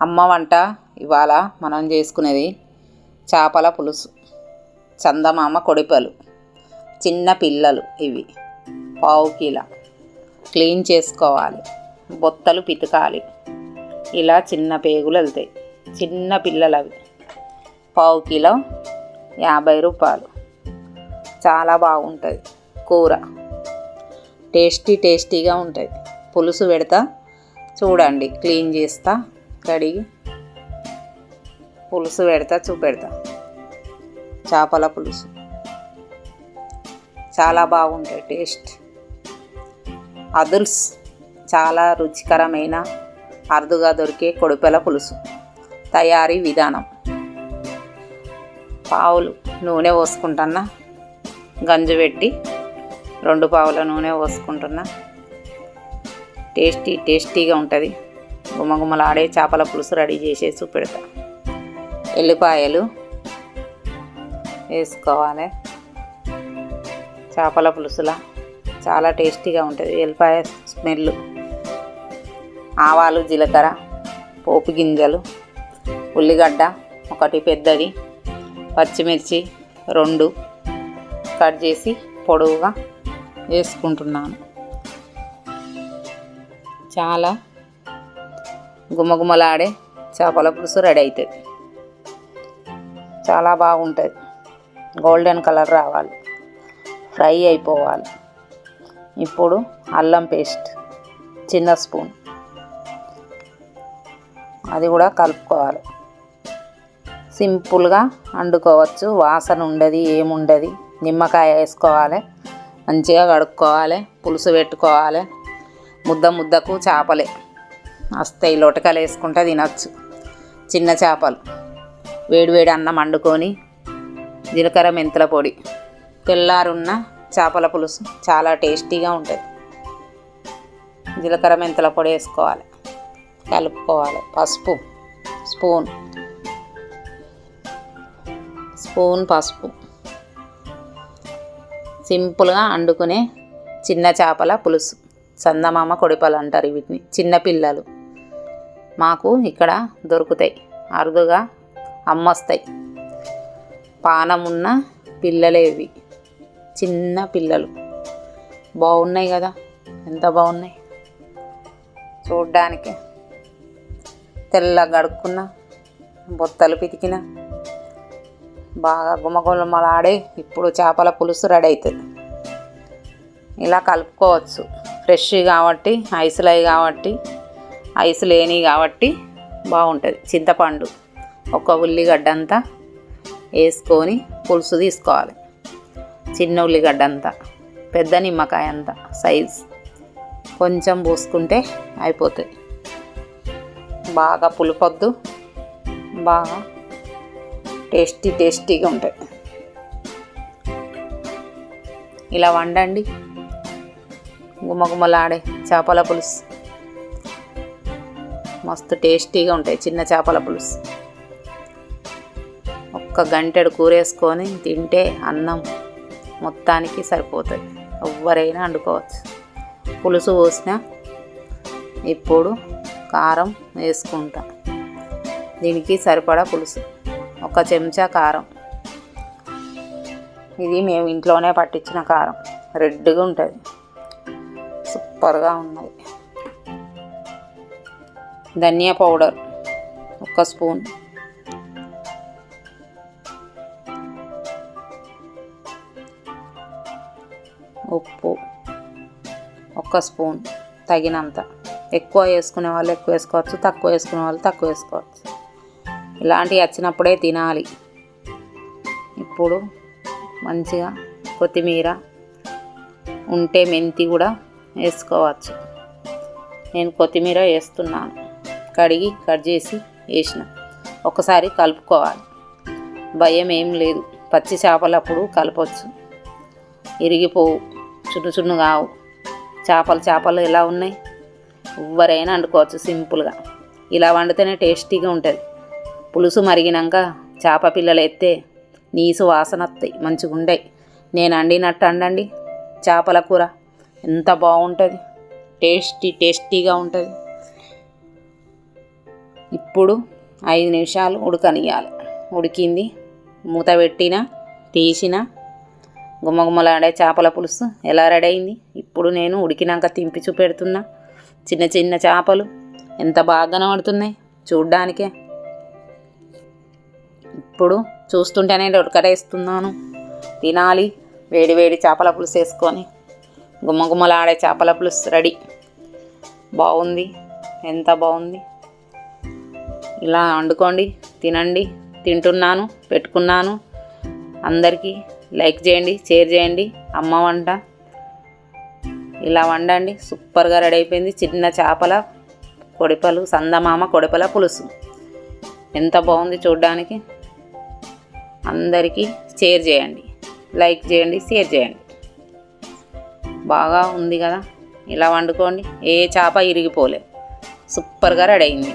అమ్మ వంట ఇవాళ మనం చేసుకునేది చేపల పులుసు, చందమామ కొడిపలు, చిన్న పిల్లలు. ఇవి పావు కిలో క్లీన్ చేసుకోవాలి, బొత్తలు పితకాలి. ఇలా చిన్న పేగులు వెళ్తాయి. చిన్న పిల్లలు అవి. పావు కిలో 50 రూపాయలు. చాలా బాగుంటుంది కూర, టేస్టీగా ఉంటుంది. పులుసు పెడతా చూడండి, క్లీన్ చేస్తా, కడిగి పులుసు పెడతా చూపెడతా. చేపల పులుసు చాలా బాగుంటుంది, టేస్ట్ అదుల్స్. చాలా రుచికరమైన అరుదుగా దొరికే కొడిపెల పులుసు. తయారీ విధానం: పావులు నూనె పోసుకుంటున్నా, గంజు పెట్టి 2 పావుల నూనె పోసుకుంటున్నా. టేస్టీగా ఉంటుంది. గుమగుమలాడే చేపల పులుసు రెడీ చేసేసి చూపెడతా. ఎల్లిపాయలు వేసుకోవాలి. చేపల పులుసులా చాలా టేస్టీగా ఉంటుంది. ఎల్లిపాయ స్మెల్. ఆవాలు, జీలకర్ర, పోపు గింజలు, ఉల్లిగడ్డ 1 పెద్దది, పచ్చిమిర్చి 2 కట్ చేసి పొడవుగా వేసుకుంటున్నాను. చాలా గుమగుమలాడే చేపల పులుసు రెడీ అవుతుంది. చాలా బాగుంటుంది. గోల్డెన్ కలర్ రావాలి, ఫ్రై అయిపోవాలి. ఇప్పుడు అల్లం పేస్ట్ చిన్న స్పూన్, అది కూడా కలుపుకోవాలి. సింపుల్గా వండుకోవచ్చు, వాసన ఉండదు, ఏముండదు. నిమ్మకాయ వేసుకోవాలి, మంచిగా కడుక్కోవాలి, పులుసు పెట్టుకోవాలి. ముద్దకు చేపలే వస్తాయి. లొటకలు వేసుకుంటే తినచ్చు. చిన్న చేపలు వేడివేడి అన్నం వండుకొని, జీలకర్ర మెంతుల పొడి, తెల్లారున్న చేపల పులుసు చాలా టేస్టీగా ఉంటుంది. జీలకర్ర మెంతుల పొడి వేసుకోవాలి, కలుపుకోవాలి. పసుపు స్పూన్ పసుపు. సింపుల్గా వండుకునే చిన్న చేపల పులుసు, చందమామ కొడిపలు అంటారు వీటిని. చిన్న పిల్లలు మాకు ఇక్కడ దొరుకుతాయి, అరుదుగా అమ్మొస్తాయి. పానం ఉన్న పిల్లలేవి, చిన్న పిల్లలు. బాగున్నాయి కదా, ఎంత బాగున్నాయి చూడ్డానికి. తెల్లగా కడుక్కున్న, బొత్తలు పితికిన, బాగా గుమగుమలాడే ఇప్పుడు చేపల పులుసు రెడీ అవుతుంది. ఇలా కలుపుకోవచ్చు. ఫ్రెష్ కాబట్టి, ఐసులై కాబట్టి, ఐసు లేని కాబట్టి బాగుంటుంది. చింతపండు 1 ఉల్లిగడ్డ అంతా వేసుకొని పులుసు తీసుకోవాలి. చిన్న ఉల్లిగడ్డ అంతా, పెద్ద నిమ్మకాయ అంతా సైజ్ కొంచెం పోసుకుంటే అయిపోతుంది. బాగా పులుపొద్దు, బాగా టేస్టీగా ఉంటుంది. ఇలా వండండి. గుమగుమలాడే చేపల పులుసు మస్తు టేస్టీగా ఉంటాయి. చిన్న చేపల పులుసు 1 గంటెడు కూర వేసుకొని తింటే అన్నం మొత్తానికి సరిపోతుంది. ఎవరైనా వండుకోవచ్చు. పులుసు పోసిన ఇప్పుడు కారం వేసుకుంటా. దీనికి సరిపడా పులుసు, 1 చెంచా కారం. ఇది మేము ఇంట్లోనే పట్టించిన కారం, రెడ్గా ఉంటుంది, సూపర్గా ఉన్నది. ధనియా పౌడర్ 1 స్పూన్, ఉప్పు 1 స్పూన్ తగినంత. ఎక్కువ వేసుకునే వాళ్ళు ఎక్కువ వేసుకోవచ్చు, తక్కువ వేసుకునే వాళ్ళు తక్కువ వేసుకోవచ్చు. ఇలాంటివి వచ్చినప్పుడే తినాలి. ఇప్పుడు మంచిగా కొత్తిమీర ఉంటే మెంతి కూడా వేసుకోవచ్చు. నేను కొత్తిమీర వేస్తున్నాను. కడిగి కట్ చేసి వేసిన. ఒకసారి కలుపుకోవాలి. భయం ఏం లేదు. పచ్చి చేపలప్పుడు కలపవచ్చు, ఇరిగిపోవు, చున్ను కావు. చేపలు ఎలా ఉన్నాయి, ఎవరైనా వండుకోవచ్చు సింపుల్గా. ఇలా వండితేనే టేస్టీగా ఉంటుంది. పులుసు మరిగినాక చేప పిల్లలు ఎత్తే నీసు వాసన వస్తాయి, మంచిగా ఉండయి. నేను వండినట్టు వండండి చేపల కూర, ఎంత బాగుంటుంది, టేస్టీగా ఉంటుంది. ఇప్పుడు 5 నిమిషాలు ఉడకనియాలి. ఉడికింది, మూత పెట్టిన, తీసిన. గుమ్మగుమ్మలాడే చేపల పులుసు ఎలా రెడీ అయింది. ఇప్పుడు నేను ఉడికినాక తింపి చూపెడుతున్నా. చిన్న చిన్న చేపలు ఎంత బాగా కనబడుతున్నాయి చూడ్డానికే. ఇప్పుడు చూస్తుంటేనే ఉడకరేస్తున్నాను. తినాలి. వేడి వేడి చేపల పులుసు వేసుకొని. గుమ్మగుమ్మలాడే చేపల పులుసు రెడీ. బాగుంది, ఎంత బాగుంది. ఇలా వండుకోండి, తినండి. తింటున్నాను, పెట్టుకున్నాను. అందరికీ లైక్ చేయండి, షేర్ చేయండి. అమ్మ వంట ఇలా వండండి. సూపర్గా రెడీ అయిపోయింది. చిన్న చేపల కొడిపలు, సందమామ కొడిపల పులుసు ఎంత బాగుంది చూడ్డానికి. అందరికీ షేర్ చేయండి, లైక్ చేయండి, షేర్ చేయండి. బాగా ఉంది కదా. ఇలా వండుకోండి. ఏ చేప ఇరిగిపోలే. సూపర్గా రెడీ అయింది.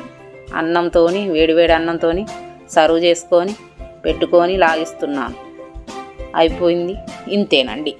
అన్నంతో, వేడివేడి అన్నంతో సర్వ్ చేసుకొని పెట్టుకొని లాగిస్తున్నాను. అయిపోయింది. ఇంతేనండి.